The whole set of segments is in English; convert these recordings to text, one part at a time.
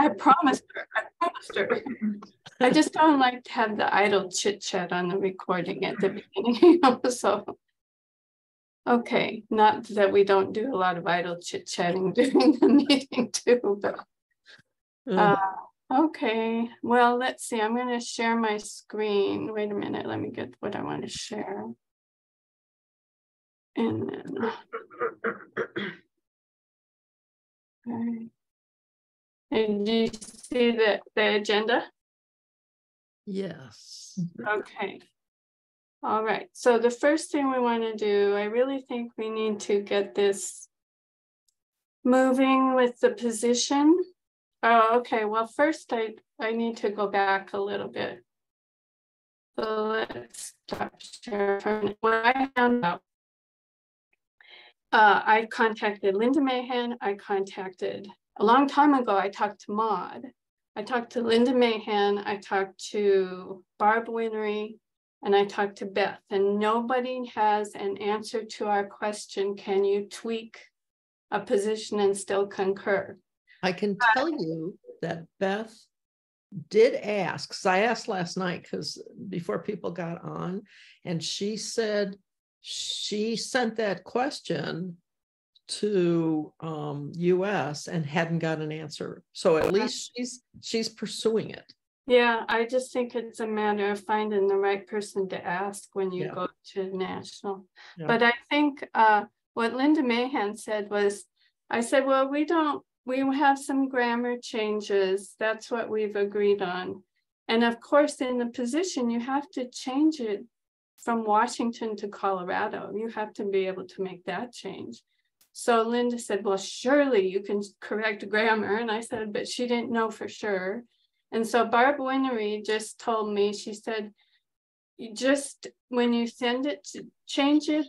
I promised her. I promised her. I just don't like to have the idle chit chat on the recording at the beginning, so. Okay, not that we don't do a lot of idle chit chatting during the meeting too, but. Okay, well, let's see. I'm going to share my screen. Wait a minute. Let me get what I want to share. And then. Okay. And do you see the agenda? Yes. Okay. All right. So the first thing we want to do, I really think we need to get this moving with the position. Oh, okay. Well, first I need to go back a little bit. So let's stop sharing for a minute. What I found out, I contacted Linda Mahan. I contacted a long time ago. I talked to Maud. I talked to Linda Mahan. I talked to Barb Winery, and I talked to Beth. And nobody has an answer to our question: can you tweak a position and still concur? I can tell you that Beth did ask, because I asked last night, because before people got on, and she said she sent that question to US and hadn't got an answer. So at least she's pursuing it. Yeah, I just think it's a matter of finding the right person to ask when you go to national. But I think what Linda Mahan said was, I said, well, we have some grammar changes. That's what we've agreed on. And of course, in the position, you have to change it from Washington to Colorado. You have to be able to make that change. So Linda said, well, surely you can correct grammar. And I said, but she didn't know for sure. And so Barb Winery just told me, she said, you just, when you send it to change it,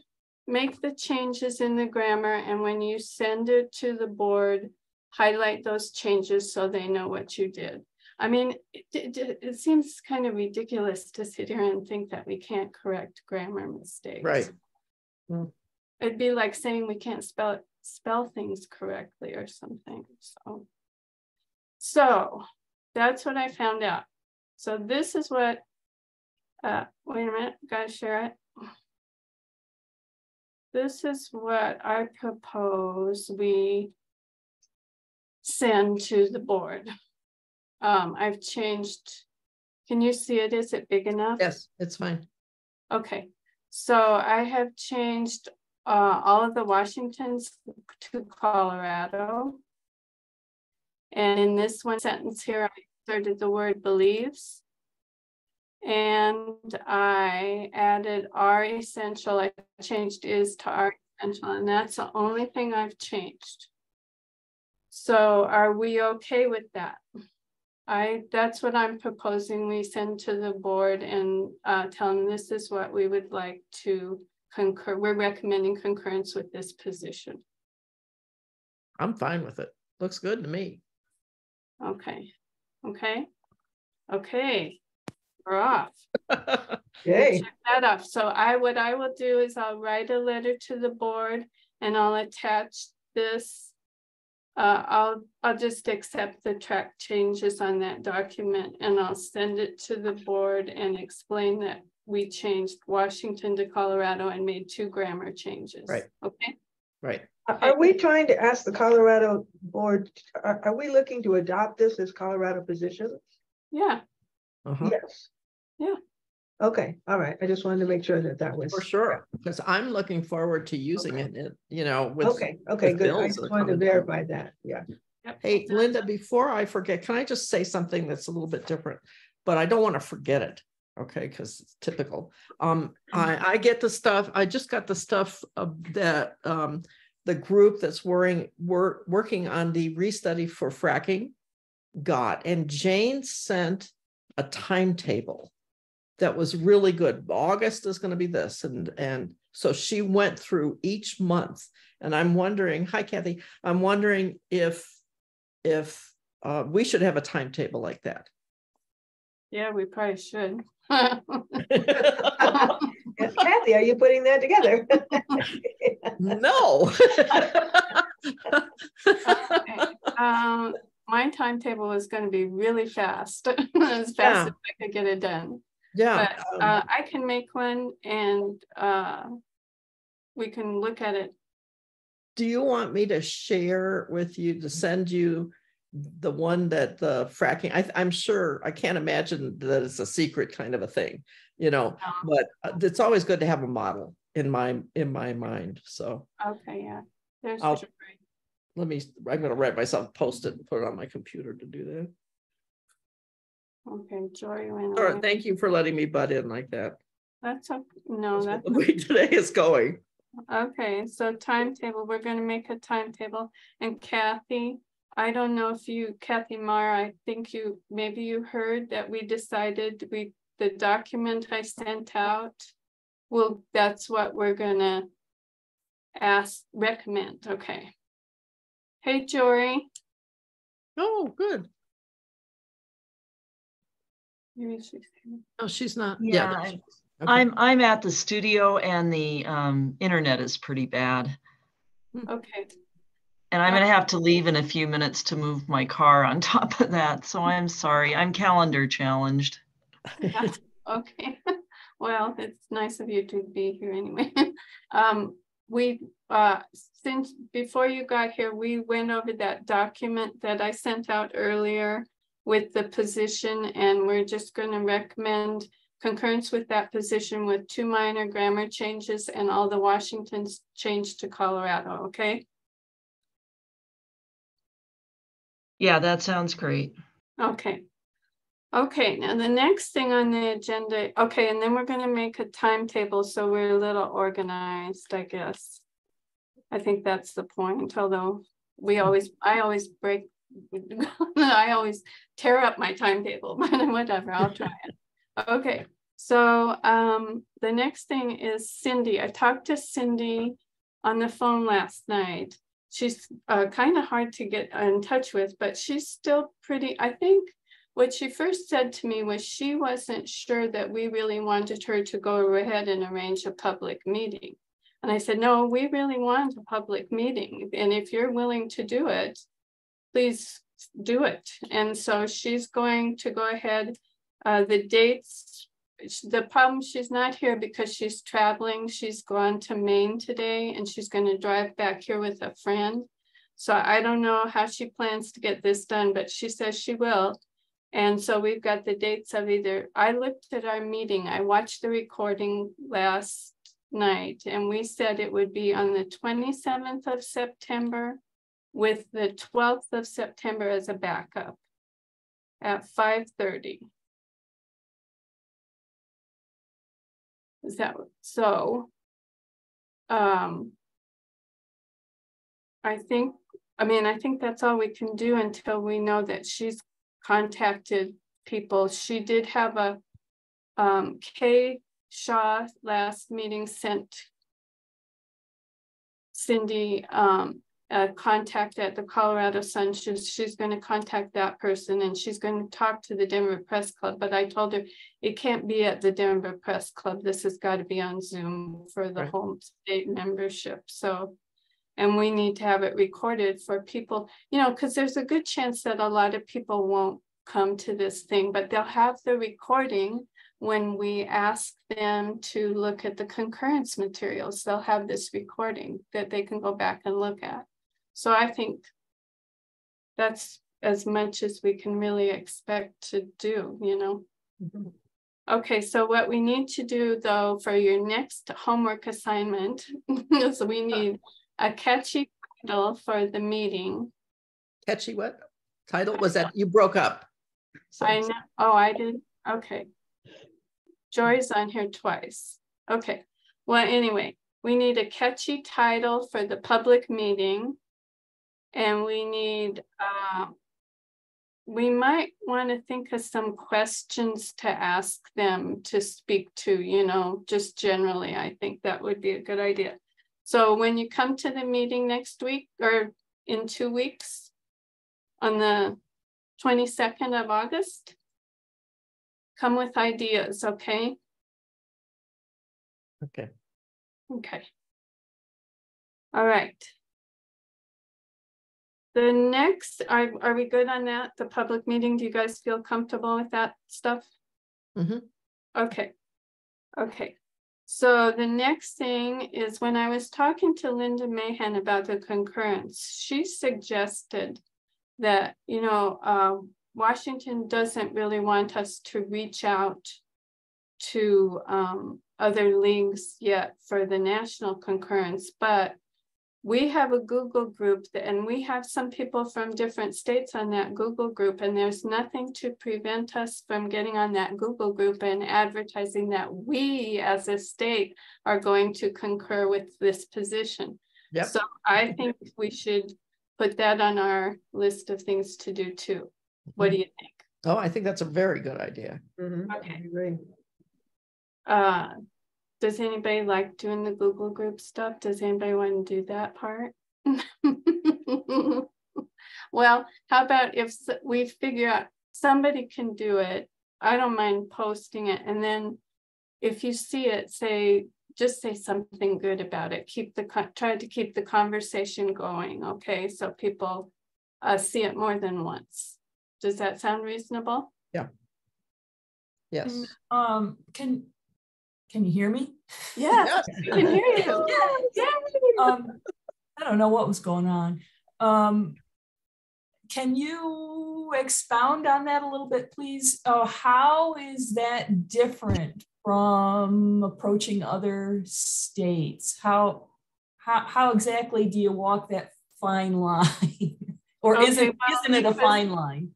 make the changes in the grammar. And when you send it to the board, highlight those changes so they know what you did. I mean, it seems kind of ridiculous to sit here and think that we can't correct grammar mistakes. Right. It'd be like saying we can't spell things correctly or something. So that's what I found out. So this is what, wait a minute, gotta share it. This is what I propose we send to the board. I've changed, can you see it? Is it big enough? Yes, it's fine. Okay, so I have changed all of the Washingtons to Colorado. And in this one sentence here, I inserted the word believes. And I added are essential. I changed is to are essential, and that's the only thing I've changed. So are we okay with that? That's what I'm proposing we send to the board and tell them this is what we would like to concur. We're recommending concurrence with this position. I'm fine with it. Looks good to me. Okay. Okay. Okay. We're off. Okay. Check that off. So what I will do is I'll write a letter to the board and I'll attach this. I'll just accept the track changes on that document and I'll send it to the board and explain that we changed Washington to Colorado and made 2 grammar changes. Right. Okay. Right. Are we trying to ask the Colorado board, are we looking to adopt this as Colorado positions? Yeah. Yes. Yeah. Okay. All right. I just wanted to make sure that was for sure, because I'm looking forward to using it, you know, with okay, good. I just wanted to verify that. Yeah. Hey, Linda, before I forget, can I just say something that's a little bit different, but I don't want to forget it. Okay, because it's typical. I get the stuff. I just got the stuff that the group that's working on the restudy for fracking got, and Jane sent a timetable that was really good. August is going to be this, and so she went through each month, and I'm wondering, hi Kathy, I'm wondering if we should have a timetable like that. Yeah, we probably should. Yes, Kathy, are you putting that together? No. Okay. my timetable is going to be really fast, as fast as I could get it done. Yeah. But I can make one, and we can look at it. Do you want me to share with you, to send you the one that the fracking, I'm sure, I can't imagine that it's a secret kind of a thing, you know, but it's always good to have a model in my mind. So okay, yeah, there's I'm going to write myself, post it and put it on my computer to do that. Okay, Joy went All right, thank you for letting me butt in like that. That's okay. No, that's the way today is going. Okay, so timetable, we're going to make a timetable. And Kathy, I don't know if Kathy Marr, I think maybe you heard that we decided the document I sent out, that's what we're going to recommend. Okay. Hey, Jory. Oh, good. Maybe she's here. Oh, she's not. Yeah, okay. I'm at the studio, and the internet is pretty bad. Okay. And I'm going to have to leave in a few minutes to move my car on top of that. So I'm sorry. I'm calendar challenged. Okay. Well, it's nice of you to be here anyway. Since before you got here, we went over that document that I sent out earlier with the position, and we're just going to recommend concurrence with that position with 2 minor grammar changes and all the Washingtons changed to Colorado. Okay. Yeah, that sounds great. Okay. Okay, now the next thing on the agenda, okay, and then we're going to make a timetable so we're a little organized, I guess. I think that's the point, although I always break, I always tear up my timetable, but whatever, I'll try it. Okay, so the next thing is Cindy. I talked to Cindy on the phone last night. She's kind of hard to get in touch with, but she's still pretty, I think. What she first said to me was she wasn't sure that we really wanted her to go ahead and arrange a public meeting. And I said, no, we really want a public meeting. And if you're willing to do it, please do it. And so she's going to go ahead. The dates, the problem, she's not here because she's traveling. She's gone to Maine today, and she's going to drive back here with a friend. So I don't know how she plans to get this done, but she says she will. And so we've got the dates of I looked at our meeting, I watched the recording last night, and we said it would be on the 27th of September with the 12th of September as a backup at 5:30. Is that so? I think that's all we can do until we know that she's contacted people. She did have a Kay Shaw last meeting sent Cindy a contact at the Colorado Sun. She's going to contact that person, and she's going to talk to the Denver Press Club, but I told her it can't be at the Denver Press Club. This has got to be on Zoom for the home state membership. So, and we need to have it recorded for people, because there's a good chance that a lot of people won't come to this thing, but they'll have the recording when we ask them to look at the concurrence materials. They'll have this recording that they can go back and look at. So I think that's as much as we can really expect to do, Mm-hmm. Okay, so what we need to do though for your next homework assignment is we need a catchy title for the meeting. Catchy what? Title? Was that, you broke up? So. I know. Oh, I did. Okay. Joy's on here twice. Okay. Well, anyway, we need a catchy title for the public meeting. And we need, we might want to think of some questions to ask them to speak to, just generally. I think that would be a good idea. So when you come to the meeting next week or in 2 weeks on the 22nd of August, come with ideas, okay? Okay. Okay. All right. The next, are we good on that? The public meeting, do you guys feel comfortable with that stuff? Mhm. Okay. Okay. So the next thing is when I was talking to Linda Mahan about the concurrence, she suggested that, you know, Washington doesn't really want us to reach out to other leagues yet for the national concurrence, but we have a Google group and we have some people from different states on that Google group, and there's nothing to prevent us from getting on that Google group and advertising that we as a state are going to concur with this position. Yep. So I think we should put that on our list of things to do too. What do you think? Oh, I think that's a very good idea. Okay. Great. Does anybody like doing the Google group stuff? Does anybody want to do that part? Well, how about if we figure out somebody can do it? I don't mind posting it. And then if you see it, just say something good about it. Try to keep the conversation going. Okay. So people see it more than once. Does that sound reasonable? Yeah. Yes. Can you hear me? Yes, we can hear you. I don't know what was going on. Can you expound on that a little bit, please? How is that different from approaching other states? How exactly do you walk that fine line? Or Okay, isn't it a fine line?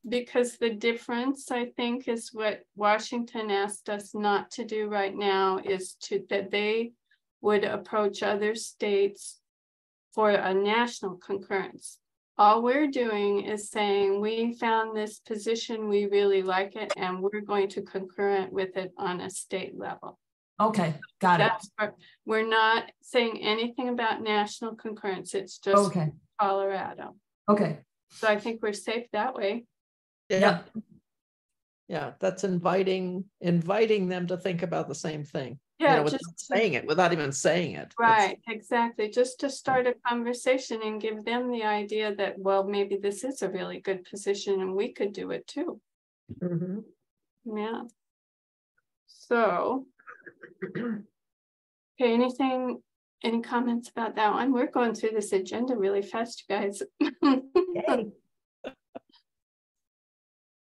Because the difference, I think, is what Washington asked us not to do right now is that they would approach other states for a national concurrence. All we're doing is saying, we found this position, we really like it, and we're going to concur with it on a state level. Okay, got it. We're not saying anything about national concurrence. It's just okay. Colorado. Okay. So I think we're safe that way. Yeah. Yeah, that's inviting them to think about the same thing. Yeah, you know, without even saying it. Right, exactly. Just to start a conversation and give them the idea that, well, maybe this is a really good position and we could do it too. Yeah. So, okay, any comments about that one? We're going through this agenda really fast, you guys. Yay.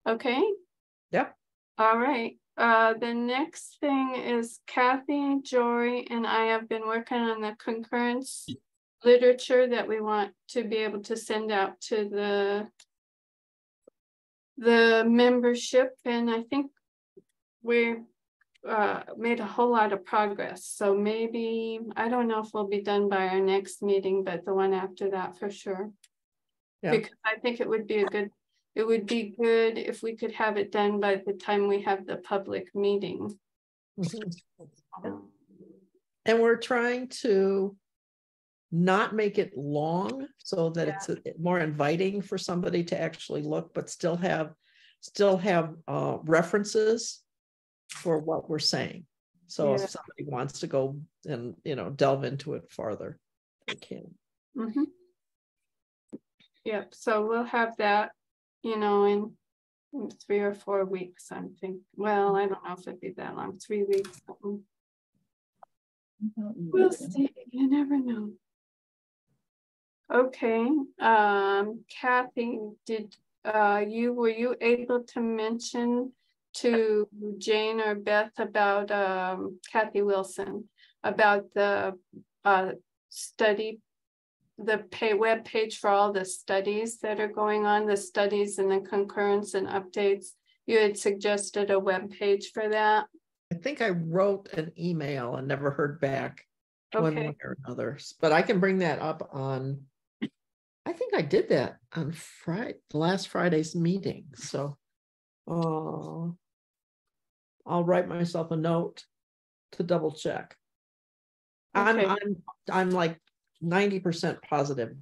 Okay. Yep. All right. The next thing is Kathy, Jory, and I have been working on the concurrence literature that we want to be able to send out to the membership, and I think we're made a whole lot of progress. So maybe, I don't know if we'll be done by our next meeting, but the one after that for sure. Yeah. Because I think it would be good if we could have it done by the time we have the public meeting. And we're trying to not make it long so that it's more inviting for somebody to actually look, but still have references for what we're saying. So if somebody wants to go and, delve into it farther, they can. Yep. So we'll have that, in 3 or 4 weeks, I'm thinking. Well, I don't know if it'd be that long, 3 weeks. We'll see. You never know. Okay. Kathy, were you able to mention to Jane or Beth about Kathy Wilson about the study, the web page for all the studies that are going on, the studies and the concurrence and updates? You had suggested a web page for that. I think I wrote an email and never heard back one way or another, but I can bring that up on, I think I did that on last Friday's meeting. So I'll write myself a note to double check. Okay. I'm like 90% positive.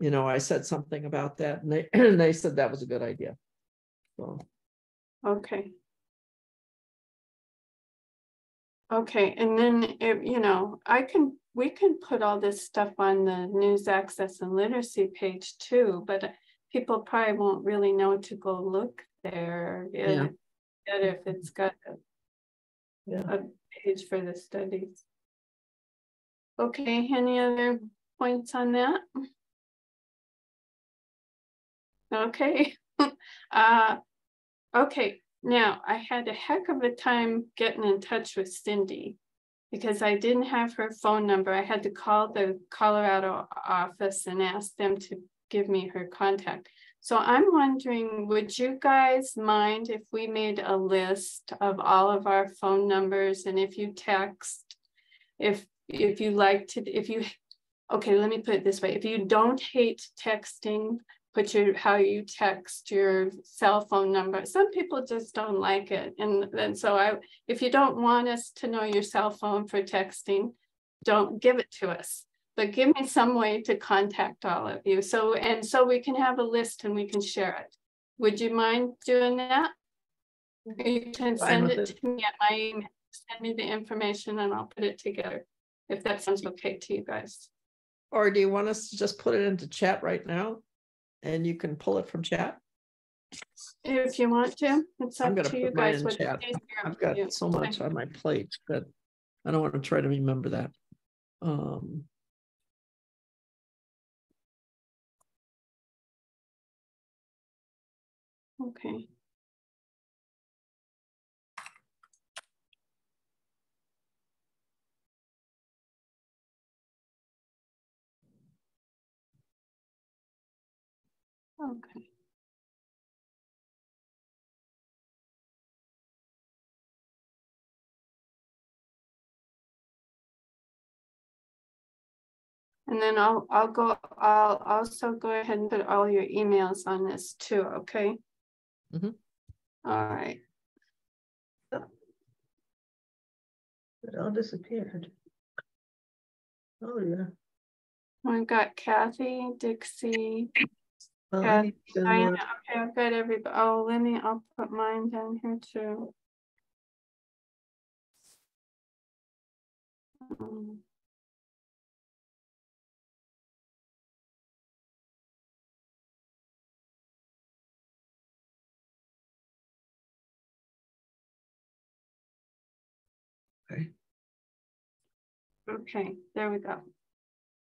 I said something about that and they said that was a good idea. So. Okay. Okay, and then, I can we can put all this stuff on the news access and literacy page too, but people probably won't really know to go look there. Yeah. If it's got a page for the studies. Okay, any other points on that? Okay. Okay, now I had a heck of a time getting in touch with Cindy because I didn't have her phone number. I had to call the Colorado office and ask them to give me her contact. So I'm wondering, would you guys mind if we made a list of all of our phone numbers, and if you text, if you like to, okay, let me put it this way. If you don't hate texting, put how you text your cell phone number. Some people just don't like it. And so if you don't want us to know your cell phone for texting, don't give it to us. But give me some way to contact all of you. So we can have a list and we can share it. Would you mind doing that? You can send it to me at my email. Send me the information and I'll put it together, if that sounds okay to you guys. Or do you want us to just put it into chat right now? And you can pull it from chat? If you want to, it's up to you guys. I've got so much on my plate that I don't want to try to remember that. Okay. Okay. And then I'll also go ahead and put all your emails on this too, okay? Mm-hmm. All right. It all disappeared. Oh yeah. I've got Kathy, Dixie, Well, Kathy, Diana. Okay, I've got everybody. Oh, I'll put mine down here too. Okay. Okay, there we go.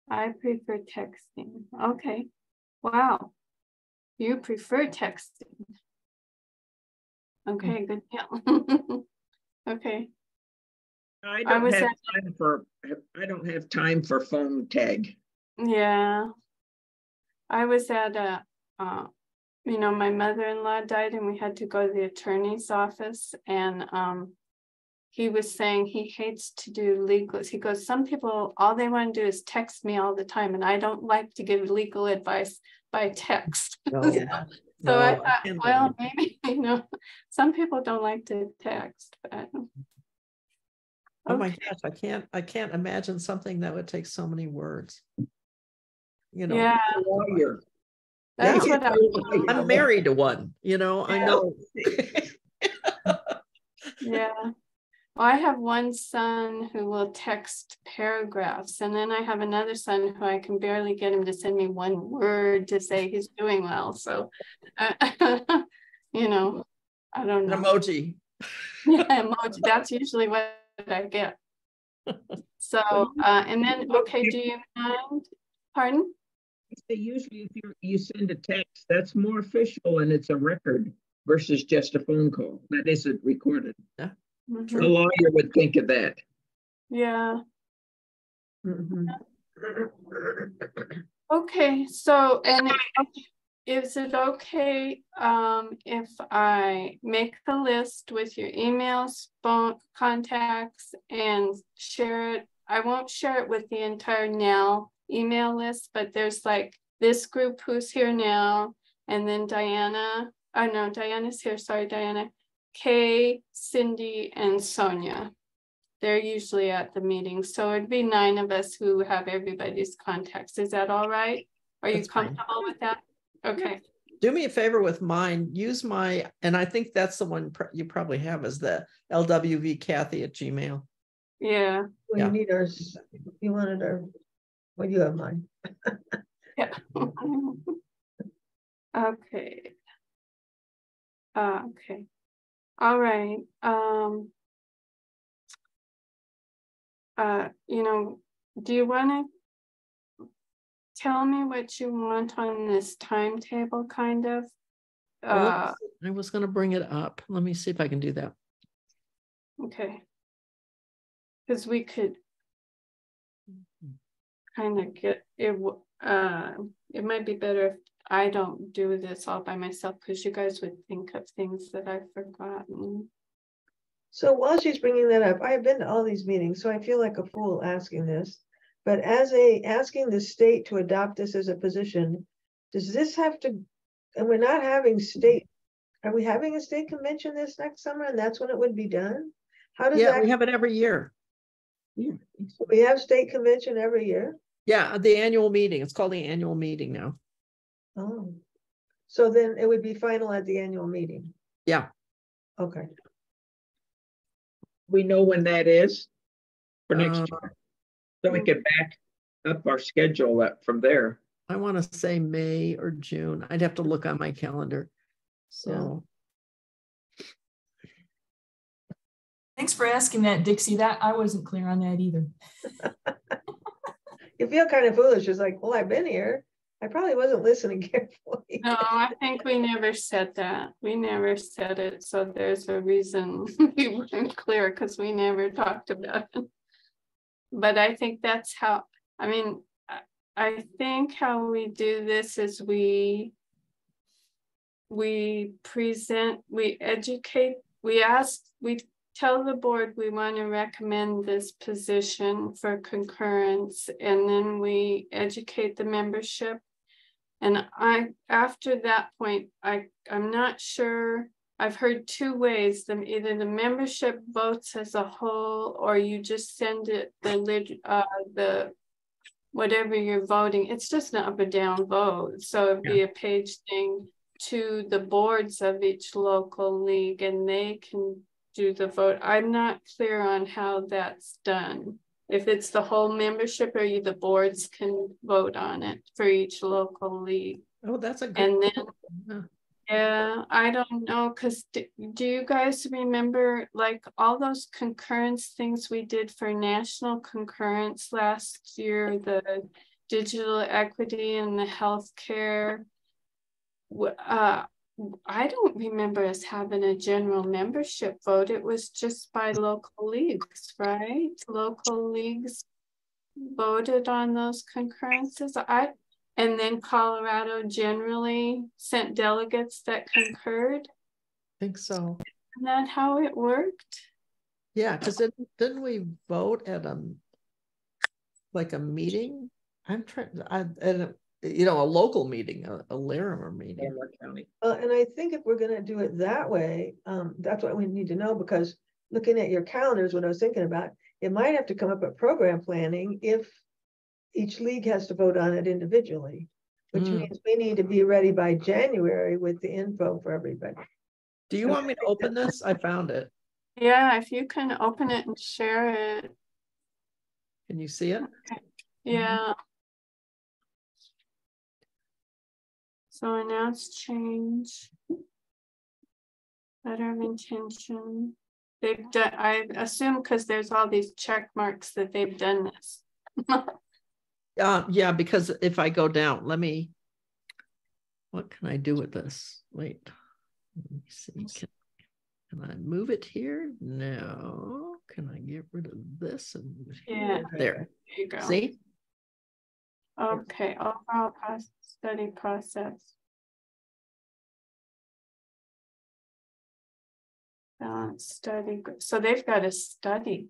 I prefer texting. Okay. Wow. You prefer texting. Okay, good deal. Okay. I don't have time for phone tag. Yeah. I was at my mother-in-law died and we had to go to the attorney's office, and he was saying he hates to do legal. He goes, some people, all they want to do is text me all the time, and I don't like to give legal advice by text. No, so I thought, well, maybe, some people don't like to text, but oh my gosh, I can't imagine something that would take so many words. Yeah. Lawyer. That's what I'm married to one, I know. Yeah. Well, I have one son who will text paragraphs, and then I have another son who I can barely get him to send me one word to say he's doing well. So, I don't know. An emoji. Yeah, emoji. That's usually what I get. So, and then, okay, do you mind? Pardon? Usually if you send a text, that's more official and it's a record versus just a phone call that isn't recorded. Yeah. Mm-hmm. A lawyer would think of that. Yeah. Mm-hmm. Okay, so, and is it okay if I make the list with your emails, phone contacts, and share it? I won't share it with the entire NAL email list, but there's like this group who's here now, and then Diana. Oh no, Diana's here. Sorry, Diana. Kay, Cindy, and Sonia. They're usually at the meeting. So it'd be 9 of us who have everybody's contacts. Is that all right? Are you comfortable with that? Okay. Do me a favor with mine. Use my, and I think that's the one you probably have, is the LWVKathy@gmail. Yeah. Well, you need ours. You wanted our. Well, you have mine. Yeah. Okay. Okay. All right. You know, do you want to tell me what you want on this timetable, kind of? I was going to bring it up. Let me see if I can do that. Okay. Because we could kind of get it. It might be better if I don't do this all by myself, because you guys would think of things that I've forgotten. So while she's bringing that up, I've been to all these meetings, so I feel like a fool asking this. But asking the state to adopt this as a position, does this have to? And we're not having state. Are we having a state convention this next summer, and that's when it would be done? How does that? We have it every year. Yeah. We have state convention every year. Yeah, the annual meeting. It's called the annual meeting now. Oh, so then it would be final at the annual meeting. Yeah. Okay. We know when that is for next year. So we can back up our schedule up from there. I want to say May or June. I'd have to look on my calendar. So. Thanks for asking that, Dixie. That I wasn't clear on that either. You feel kind of foolish. It's like, well, I've been here. I probably wasn't listening carefully. No, I think we never said that. We never said it. So there's a reason we weren't clear, because we never talked about it. But I think that's how, I mean, I think how we do this is we present, we educate, we tell the board we want to recommend this position for concurrence, and then we educate the membership. And after that point, I'm not sure. I've heard two ways. Either the membership votes as a whole, or you just send it the whatever you're voting. It's just an up or down vote. So it'd be a page thing to the boards of each local league, and they can do the vote. I'm not clear on how that's done. If it's the whole membership, or the boards can vote on it for each local league. Oh, that's a good. And then, yeah, I don't know, because do you guys remember like all those concurrence things we did for national concurrence last year, the digital equity and the healthcare? I don't remember us having a general membership vote. It was just by local leagues, right? Local leagues voted on those concurrences. And then Colorado generally sent delegates that concurred. I think so. Isn't that how it worked? Yeah, because didn't we vote at like a meeting? I'm trying. A local meeting, a Larimer meeting. County. And I think if we're going to do it that way, that's what we need to know, because looking at your calendars, what I was thinking about, it might have to come up at program planning if each league has to vote on it individually, which means we need to be ready by January with the info for everybody. Do you want me to open this? I found it. Yeah, if you can open it and share it. Can you see it? Okay. Yeah. So announce change. Letter of intention. They've done, I assume, because there's all these check marks that they've done this. Yeah, because if I go down, what can I do with this? Wait, let me see. Can I move it here? No. Can I get rid of this and move it here? Yeah, there you go. See? Okay, overall study process. Balance study. So they've got a study.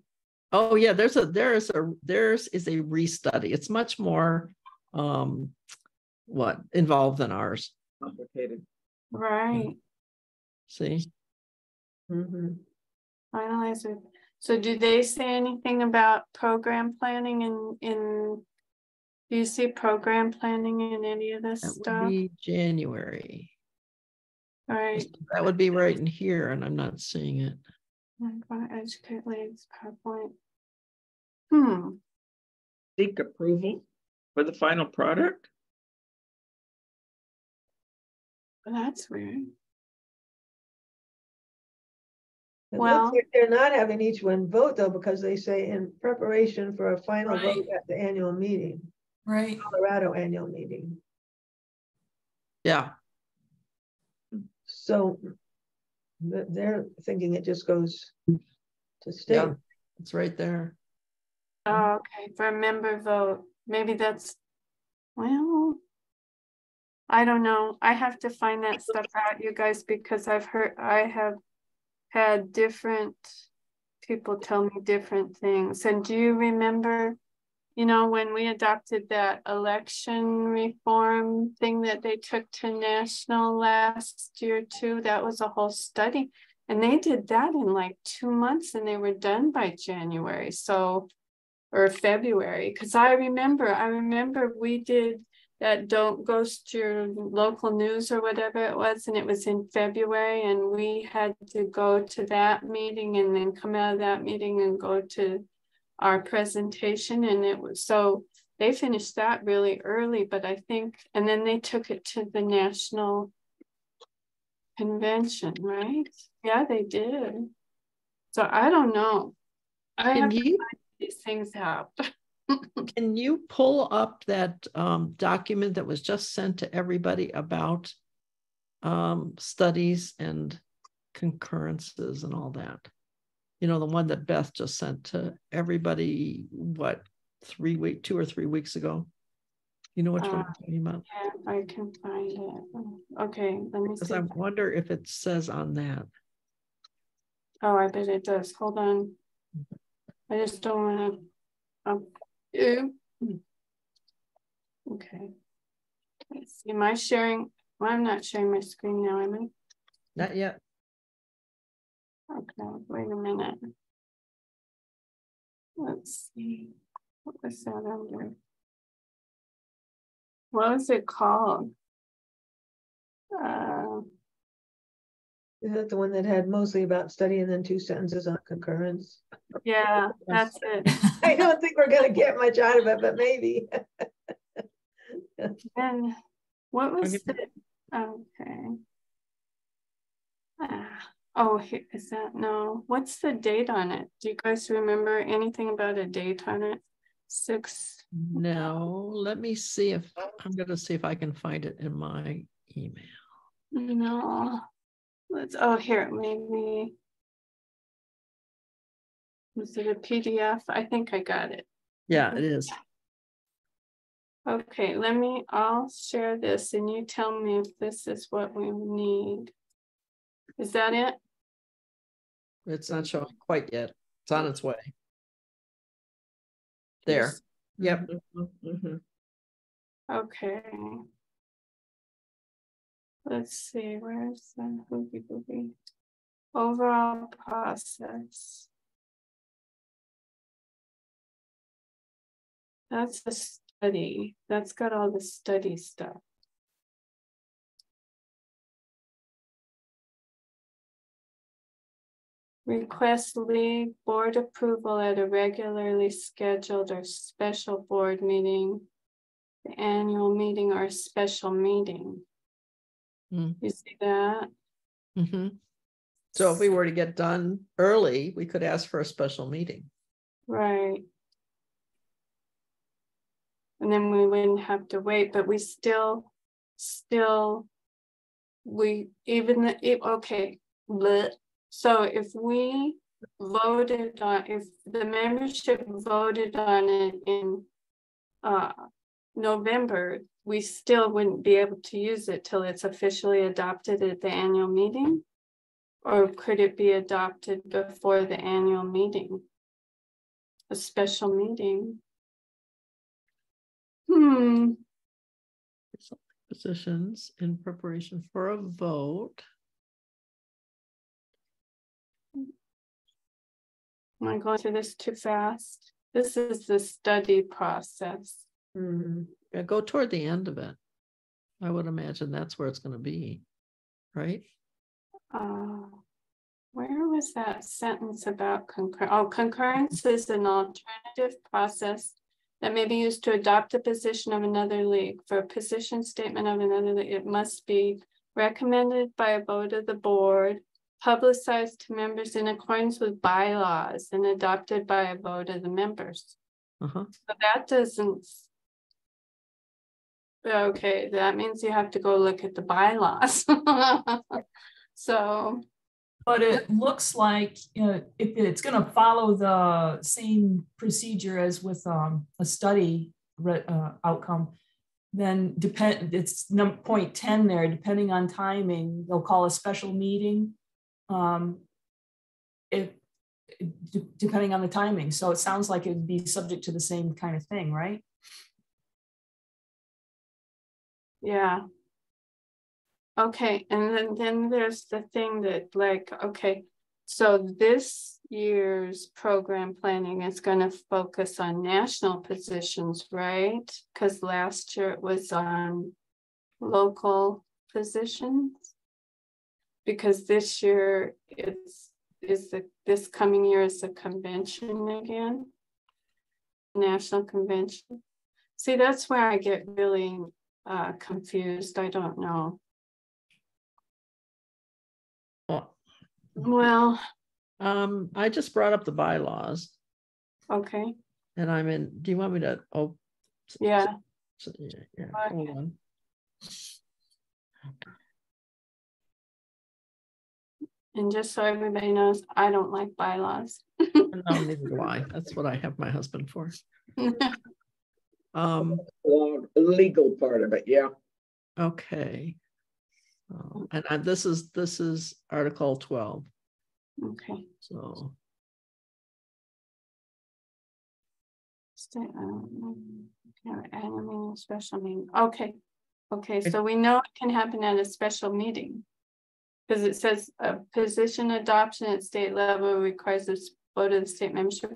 Oh yeah, theirs is a restudy. It's much more involved than ours. Complicated. Right. See? Finalize it. So do they say anything about program planning in do you see program planning in any of this stuff? Would be January. All right. That would be right in here, and I'm not seeing it. Educate leagues, PowerPoint. Seek approval for the final product? That's weird. It Well, looks like they're not having each one vote though, because they say in preparation for a final vote at the annual meeting, Right. Colorado annual meeting. Yeah. So they're thinking it just goes to state. Yeah, it's right there. oh, okay, for a member vote. Maybe that's, well, I don't know. I have to find that stuff out, you guys, because I have had different people tell me different things. And do you remember, you know, when we adopted that election reform thing that they took to national last year too? That was a whole study. And they did that in like 2 months and they were done by January. So, or February. Because I remember we did that Don't Ghost Your Local News or whatever it was, and it was in February, and we had to go to that meeting and then come out of that meeting and go to our presentation, and it was, so they finished that really early, but I think, and then they took it to the national convention, right? Yeah, they did. So I don't know. I have to find these things out. Can you pull up that document that was just sent to everybody about studies and concurrences and all that? You know, the one that Beth just sent to everybody, what, 2 or 3 weeks ago? You know which one I'm talking about? Yeah, I can find it. Okay, let me see. I wonder if it says on that. Oh, I bet it does. Hold on. I just don't want to. Okay. Let's see. Am I sharing? Well, I'm not sharing my screen now, am I? Not yet. Okay, wait a minute. Let's see. What was that under? What was it called? Is that the one that had mostly about study and then 2 sentences on concurrence? Yeah, that's it. I don't think we're going to get much out of it, but maybe. And what was the, okay. Oh, here, is that, no. What's the date on it? Do you guys remember anything about a date on it? 6. No, let me see if, I'm going to see if I can find it in my email. No. Let's, oh, here, maybe. Was it a PDF? I think I got it. Yeah, it is. Okay, I'll share this and you tell me if this is what we need. Is that it? It's not showing quite yet. It's on its way. There. Yep. Okay. Let's see, where's the hoogie boogie? Overall process. That's the study. That's got all the study stuff. Request league board approval at a regularly scheduled or special board meeting, the annual meeting or special meeting. You see that? So if we were to get done early, we could ask for a special meeting. Right. And then we wouldn't have to wait, but we okay. Bleh. So if we voted on, if the membership voted on it in November, we still wouldn't be able to use it till it's officially adopted at the annual meeting? Or could it be adopted before the annual meeting? A special meeting? Positions in preparation for a vote. Am I going through this too fast? This is the study process. Yeah, go toward the end of it. I would imagine that's where it's going to be, right? Where was that sentence about concurrence? Oh, concurrence is an alternative process that may be used to adopt a position of another league. For a position statement of another league, it must be recommended by a vote of the board, publicized to members in accordance with bylaws, and adopted by a vote of the members. So that doesn't, okay, that means you have to go look at the bylaws. So, but it looks like if it's going to follow the same procedure as with a study outcome, then it's point 10 there, depending on timing, they'll call a special meeting depending on the timing. So it sounds like it'd be subject to the same kind of thing, right? yeah. Okay, and then there's the thing that like, okay, so this year's program planning is going to focus on national positions, right? Because last year it was on local positions. Because this year this coming year is a convention again, national convention. See, that's where I get really confused. I don't know. Well, I just brought up the bylaws. Okay. And I'm in. Do you want me to? Oh, yeah. Yeah. Hold on. And just so everybody knows, I don't like bylaws. No, neither do I. That's what I have my husband for. Legal part of it, yeah. Okay. And this is Article 12. Okay. So. Annual meeting, special meeting. Okay. Okay. So we know it can happen at a special meeting. Because it says a position adoption at state level requires a vote of the state membership,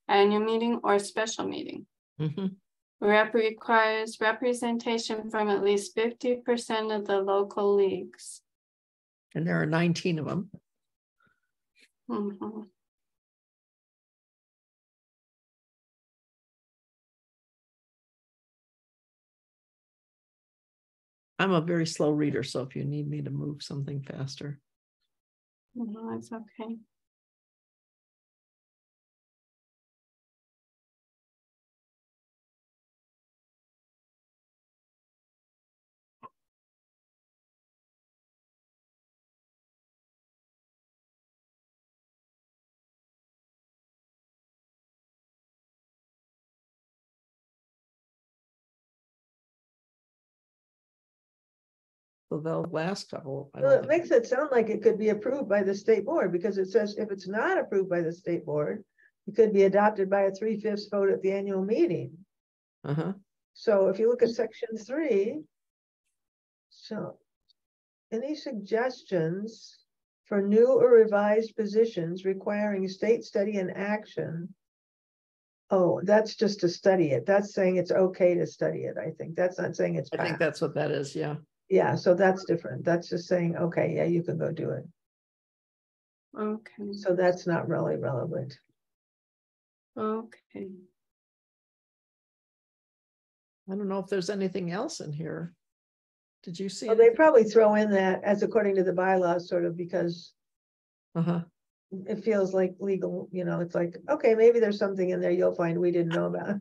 annual meeting or special meeting. Requires representation from at least 50% of the local leagues. And there are 19 of them. I'm a very slow reader, so if you need me to move something faster. No, it's okay. So the last couple. Well, it makes it sound like it could be approved by the state board, because it says if it's not approved by the state board, it could be adopted by a 3/5 vote at the annual meeting. So if you look at section 3, so any suggestions for new or revised positions requiring state study and action? Oh, that's just to study it. That's saying it's okay to study it. I think that's not saying it's I think that's what that is. Yeah. Yeah, so that's different. That's just saying, okay, yeah, you can go do it. Okay. So that's not really relevant. Okay. I don't know if there's anything else in here. Did you see? Well, they probably throw in that as according to the bylaws, sort of, because it feels like legal, you know, it's like, okay, maybe there's something in there you'll find we didn't know about.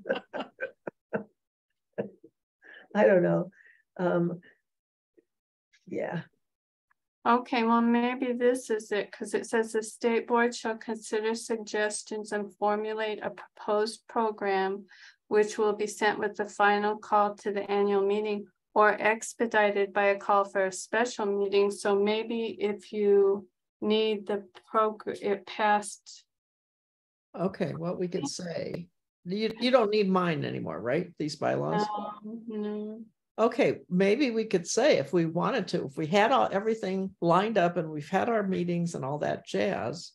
I don't know. Yeah. Okay, well, maybe this is it, because it says the state board shall consider suggestions and formulate a proposed program, which will be sent with the final call to the annual meeting or expedited by a call for a special meeting. So maybe if you need the program, it passed. Okay, what we could say, you don't need mine anymore, right? These bylaws? No. Okay, maybe we could say if we wanted to, if we had everything lined up and we've had our meetings and all that jazz,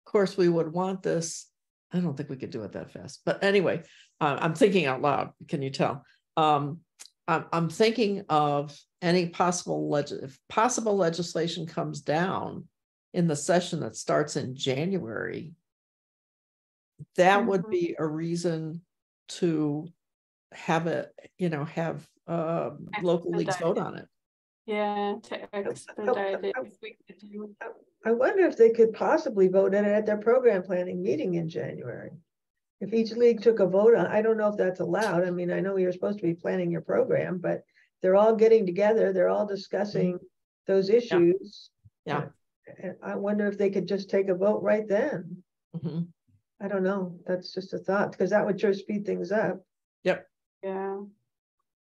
of course we would want this. I don't think we could do it that fast, but anyway, I'm thinking out loud. Can you tell? I'm thinking of any possible if possible legislation comes down in the session that starts in January, that would be a reason to have it, have local leagues vote on it. Yeah, to expedite it. If we could do. I wonder if they could possibly vote on it at their program planning meeting in January. If each league took a vote on, I don't know if that's allowed. I mean, I know you're supposed to be planning your program, but they're all getting together. They're all discussing those issues. Yeah. And I wonder if they could just take a vote right then. Mm-hmm. I don't know. That's just a thought, because that would sure speed things up. Yep. Yeah.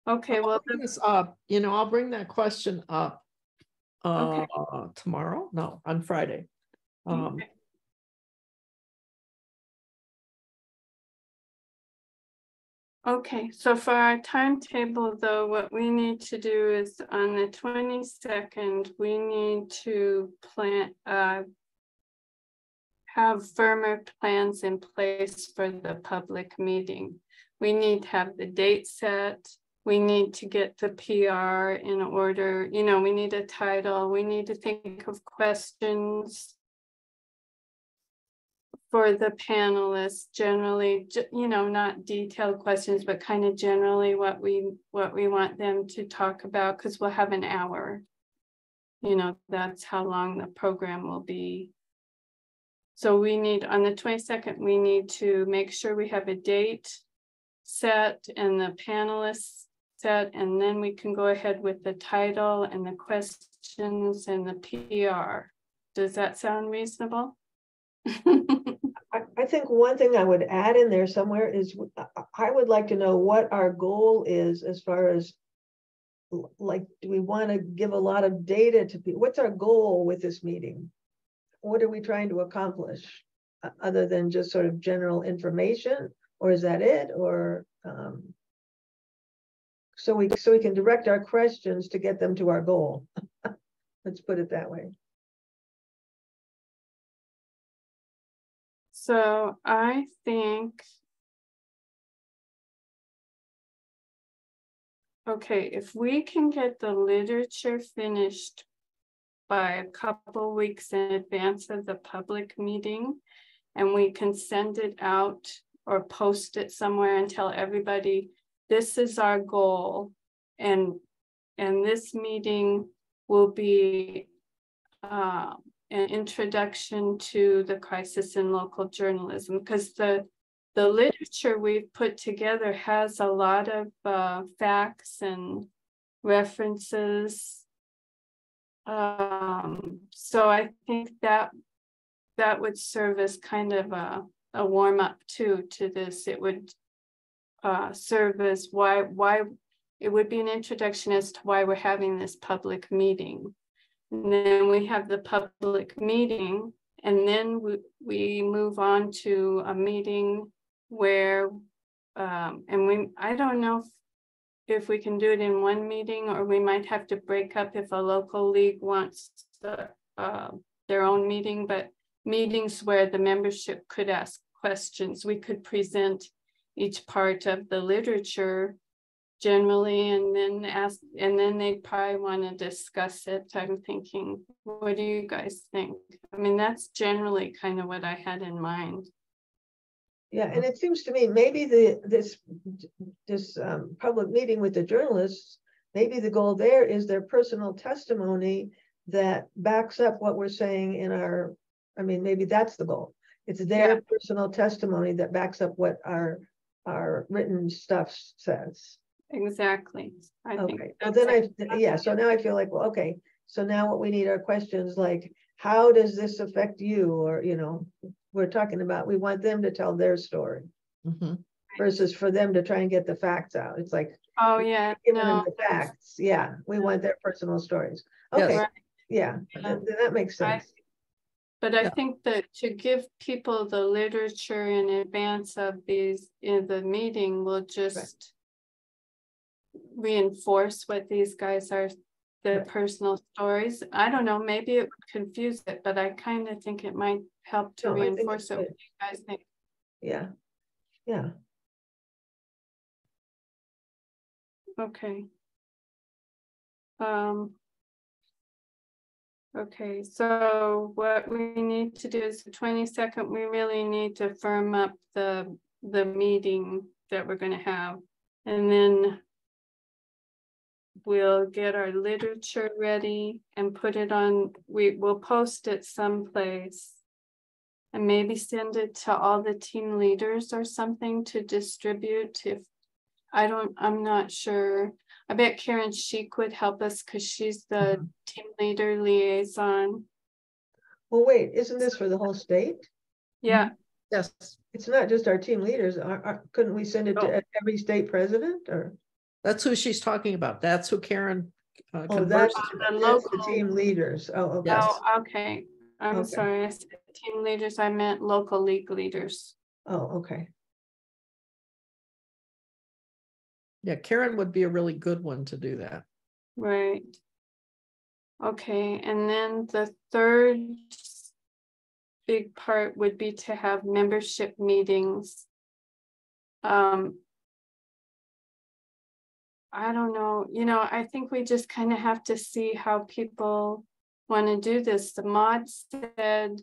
Okay, well, I'll bring this up. I'll bring that question up okay. tomorrow. No, on Friday. Okay. Okay, so for our timetable, though, what we need to do is on the 22nd, we need to have firmer plans in place for the public meeting. We need to have the date set. We need to get the PR in order. We need a title. We need to think of questions for the panelists, generally, not detailed questions, but kind of generally what we want them to talk about, because we'll have an hour. That's how long the program will be. So we need, on the 22nd, we need to make sure we have a date set and the panelists set, and then we can go ahead with the title and the questions and the PR. Does that sound reasonable? I think one thing I would add in there somewhere is I would like to know what our goal is as far as, like, do we want to give a lot of data to people? What's our goal with this meeting? What are we trying to accomplish other than just sort of general information, or is that it? Or so we can direct our questions to get them to our goal. Let's put it that way. So I think, okay, if we can get the literature finished by a couple weeks in advance of the public meeting, and we can send it out or post it somewhere and tell everybody, this is our goal, and this meeting will be an introduction to the crisis in local journalism, because the literature we've put together has a lot of facts and references. So I think that would serve as kind of a warm up to this. It would serve as why it would be an introduction as to why we're having this public meeting. And then we have the public meeting, and then we move on to a meeting where, I don't know if we can do it in one meeting, or we might have to break up if a local league wants their own meeting, but meetings where the membership could ask questions. We could present each part of the literature generally, and then ask, and then they'd probably want to discuss it. I'm thinking, what do you guys think? I mean, that's generally kind of what I had in mind. Yeah, and it seems to me maybe this public meeting with the journalists, maybe the goal there is their personal testimony that backs up what we're saying in our, I mean, maybe that's the goal. It's their personal testimony that backs up what our written stuff says. Exactly. I think. Well, then so now I feel like, well, okay, so now what we need are questions like, how does this affect you? Or, we're talking about, we want them to tell their story versus for them to try and get the facts out. It's like, oh yeah, giving them the facts. Yeah, we want their personal stories. Okay, yes. Yeah, that makes sense. But I think that to give people the literature in advance of these in the meeting will just reinforce what these guys are, their personal stories. I don't know, maybe it would confuse it, but I kind of think it might help to reinforce it. What do you guys think? Yeah. Okay. Okay, so what we need to do is the 22nd, we really need to firm up the meeting that we're going to have. And then we'll get our literature ready and put it on, we'll post it someplace and maybe send it to all the team leaders or something to distribute. If I'm not sure. I bet Karen Sheik would help us because she's the team leader liaison. Well, wait, isn't this for the whole state? Yeah. Yes. It's not just our team leaders. Couldn't we send it to every state president? Or that's who she's talking about. That's who Karen that's the local team leaders. Oh, okay. Yes. Oh, okay. I'm sorry. I said team leaders. I meant local league leaders. Oh, okay. Yeah, Karen would be a really good one to do that. Right. Okay, and then the third big part would be to have membership meetings. I don't know, I think we just kind of have to see how people want to do this. The mod said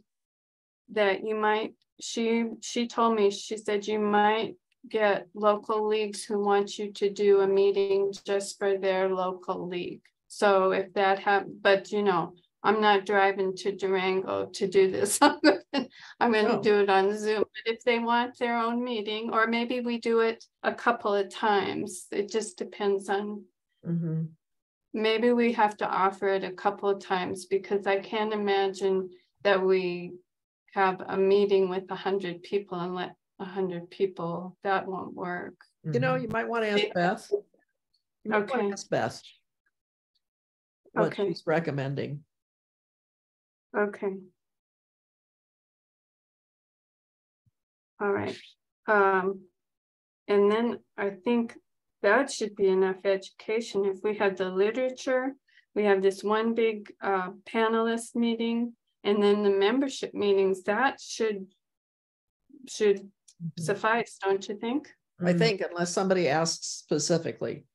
that you might, she told me, she said you might get local leagues who want you to do a meeting just for their local league. So if that happens, but I'm not driving to Durango to do this. I'm going to do it on Zoom. But if they want their own meeting, or maybe we do it a couple of times, it just depends on, maybe we have to offer it a couple of times, because I can't imagine that we have a meeting with 100 people and let 100 people, that won't work. You might want to ask Beth. You might want to ask Beth what she's recommending. Okay. All right. And then I think that should be enough education. If we have the literature, we have this one big panelist meeting, and then the membership meetings, that should suffice, don't you think? I think, unless somebody asks specifically,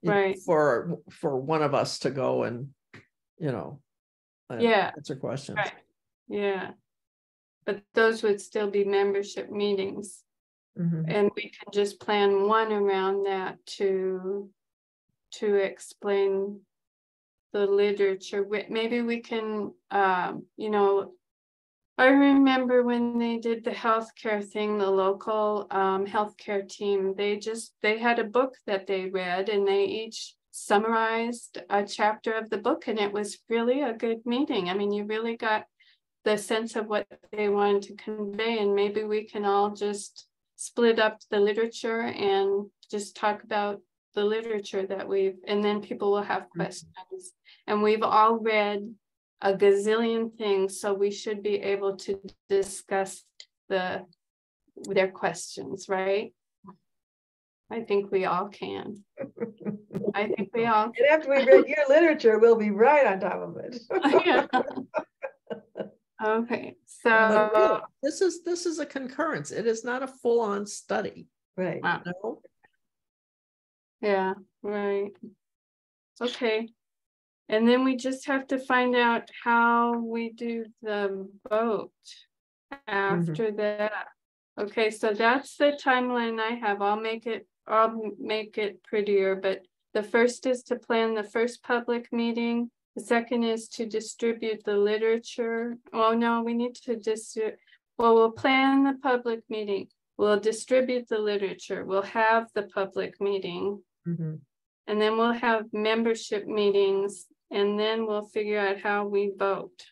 right, for one of us to go and answer questions. Right. Yeah, but those would still be membership meetings, and we can just plan one around that to explain the literature. Maybe we can, I remember when they did the healthcare thing, the local healthcare team, they had a book that they read, and they each summarized a chapter of the book, and it was really a good meeting. I mean, you really got the sense of what they wanted to convey, and maybe we can all just split up the literature and just talk about the literature that and then people will have questions. And we've all read a gazillion things, so we should be able to discuss their questions, right? I think we all can. I think we all can. And after we read your literature, we'll be right on top of it. Yeah. Okay, so this is a concurrence. It is not a full-on study. Right. Wow. No? Yeah, right. Okay. And then we just have to find out how we do the vote after that. Okay, so that's the timeline I have. I'll make it prettier, but the first is to plan the first public meeting. The second is to distribute the literature. Oh no, we need to we'll plan the public meeting. We'll distribute the literature. We'll have the public meeting. And then we'll have membership meetings, and then we'll figure out how we vote.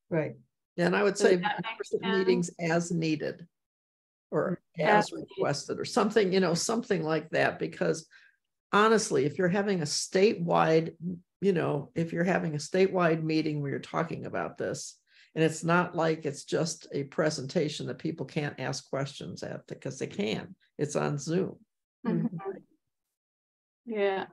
Right. And I would say membership meetings as needed, or as requested, or something, something like that. Because honestly, if you're having a statewide, if you're having a statewide meeting where you're talking about this, and it's not like it's just a presentation that people can't ask questions at, because they can. It's on Zoom. Yeah.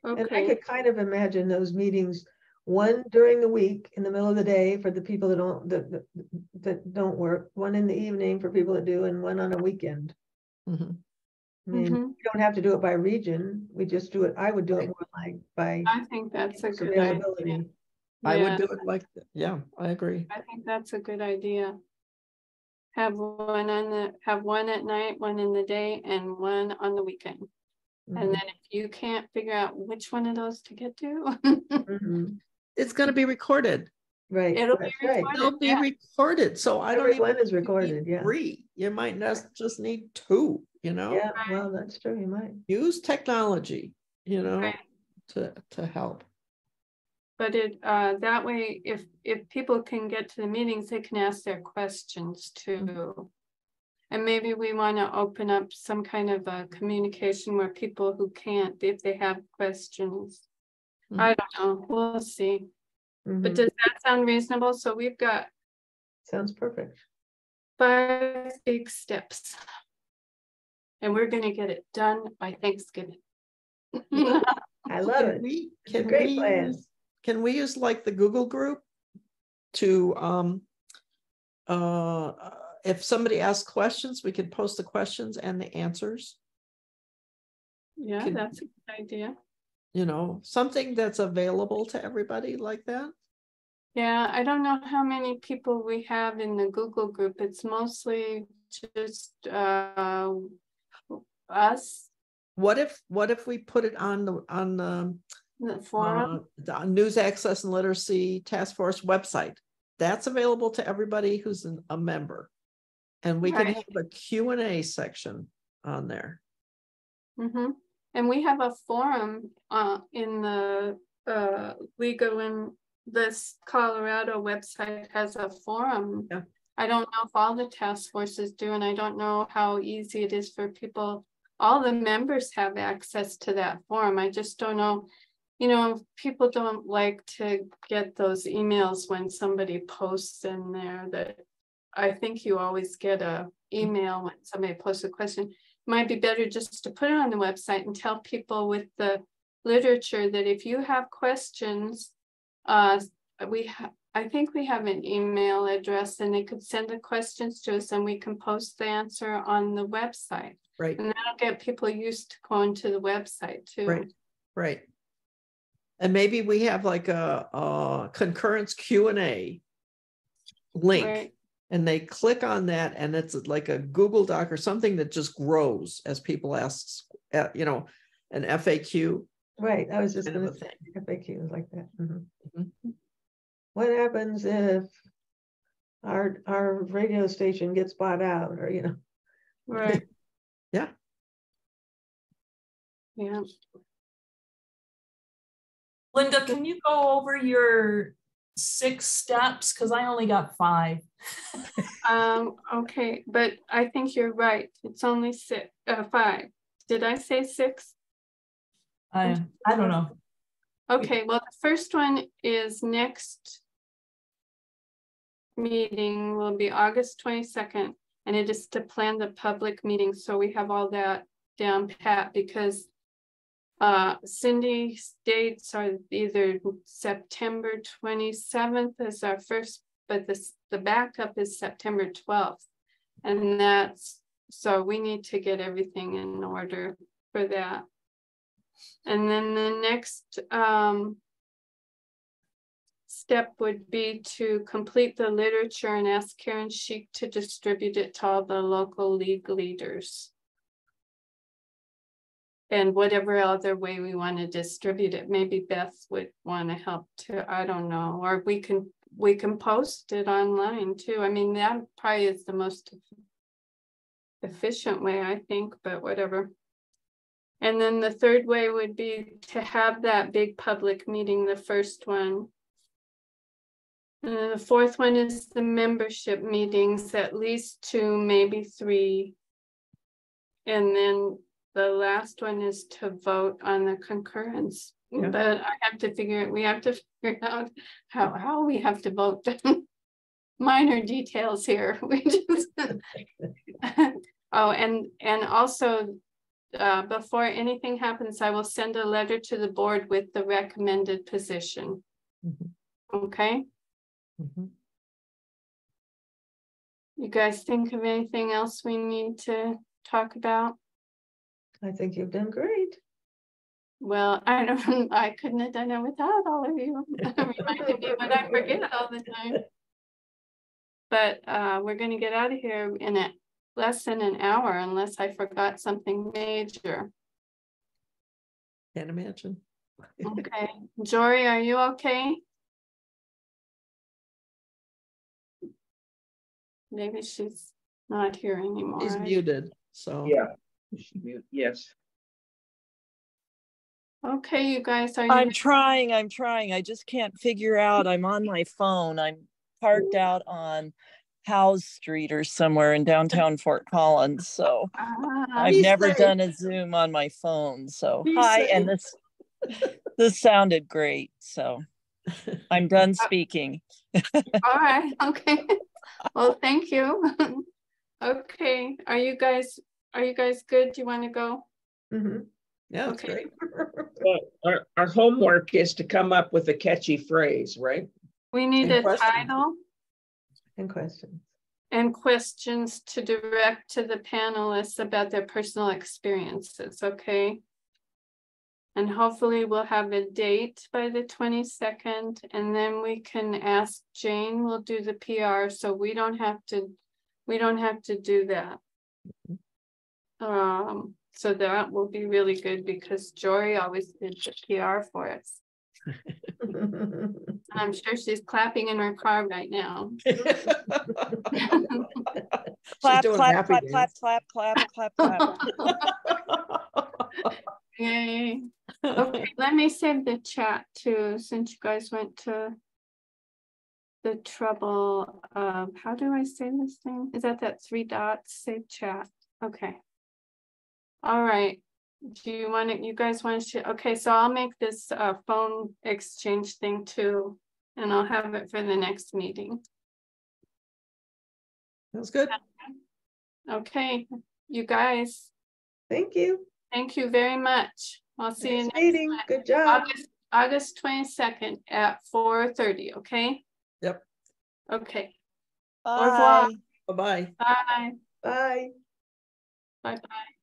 Okay. And I could kind of imagine those meetings, one during the week in the middle of the day for the people that don't work, one in the evening for people that do, and one on a weekend. I mean, we don't have to do it by region. We just do it. I would do it more like by I think that's a good availability. idea. I would do it like that. Yeah, I agree. I think that's a good idea. Have one at night, one in the day, and one on the weekend. Mm-hmm. And then if you can't figure out which one of those to get to, Mm-hmm. It's going to be recorded. Right. it'll That's be right. recorded. It'll be recorded. So I don't Everyone even is recorded. Yeah. 3. You might just need 2, you know? Yeah. Well, that's true. You might. Use technology, you know, Right. to help. But that way, if people can get to the meetings, they can ask their questions too. And maybe we want to open up some kind of a communication where people who can't, if they have questions, I don't know, we'll see. But does that sound reasonable? So we've got Sounds perfect. 5 big steps. And we're going to get it done by Thanksgiving. I love it. Can we use like the Google group to if somebody asks questions, we could post the questions and the answers. Yeah, that's a good idea. You know, something that's available to everybody like that. Yeah, I don't know how many people we have in the Google group. It's mostly just us. What if we put it on the forum, the News Access and Literacy Task Force website? That's available to everybody who's a member, and we can have a Q&A section on there. Mm-hmm. And we have a forum in the Legal in this Colorado website has a forum. Yeah. I don't know if all the task forces do, and I don't know how easy it is for people. All the members have access to that forum. I just don't know. You know, people don't like to get those emails when somebody posts in there. That I think you always get a email when somebody posts a question. Might be better just to put it on the website and tell people with the literature that if you have questions, I think we have an email address, and they could send the questions to us and we can post the answer on the website. Right. And that'll get people used to going to the website too. Right. And maybe we have like a concurrence Q&A link. Right. And they click on that, and it's like a Google Doc or something that just grows as people ask, you know, an FAQ. Right. I was just going to say FAQ is like that. What happens if our radio station gets bought out, or you know? Right. Yeah. Yeah. Linda, can you go over your 6 steps? Because I only got 5. Okay, but I think you're right. It's only 5. Did I say 6? I don't know. Okay, well, the first one is next meeting will be August 22nd, and it is to plan the public meeting. So we have all that down pat, because Cindy's dates are either September 27th as our first, but the backup is September 12th. And that's, so we need to get everything in order for that. And then the next step would be to complete the literature and ask Karen Sheik to distribute it to all the local league leaders. And whatever other way we want to distribute it, maybe Beth would want to help too. I don't know, or we can post it online too. I mean, that probably is the most efficient way, I think, but whatever. And then the third way would be to have that big public meeting, the first one. And then the fourth one is the membership meetings, at least 2, maybe 3. And then the last one is to vote on the concurrence. Yeah. But I have to we have to figure out how we have to vote. Minor details here. We just oh, and also before anything happens, I will send a letter to the board with the recommended position. Okay. You guys think of anything else we need to talk about? I think you've done great. Well, I don't. I couldn't have done it without all of you reminding me when I forget all the time. But we're going to get out of here in less than an hour, unless I forgot something major. Can't imagine. Okay, Jory, are you okay? Maybe she's not here anymore. He's muted, so. Yeah. Yes. Okay, you guys, are you? I'm trying. I just can't figure out. I'm on my phone. I'm parked out on Howes Street or somewhere in downtown Fort Collins. So I've never done a Zoom on my phone. So hi, and this sounded great. So I'm done speaking. All right. Okay. Well, thank you. Okay. Are you guys good? Do you want to go? Mm-hmm. Yeah, that's okay. Great. Well, our homework is to come up with a catchy phrase, right? We need a title and questions. And questions to direct to the panelists about their personal experiences, okay? And hopefully we'll have a date by the 22nd, and then we can ask Jane, we'll do the PR, so we don't have to do that. So that will be really good because Jory always did the PR for us. I'm sure she's clapping in her car right now. Clap, clap, clap, clap, clap, clap, clap, clap. Yay. Okay, let me save the chat too, since you guys went to the trouble of, how do I say this thing? Is that 3 dots, save chat? Okay. All right. Do you want it? You guys want to? Okay, so I'll make this phone exchange thing too, and I'll have it for the next meeting. That's good. Okay, you guys. Thank you. Thank you very much. I'll see you next meeting. time. Good job. August 22nd at 4:30. Okay. Yep. Okay. Bye. Bye-bye. Bye. Bye. Bye. Bye.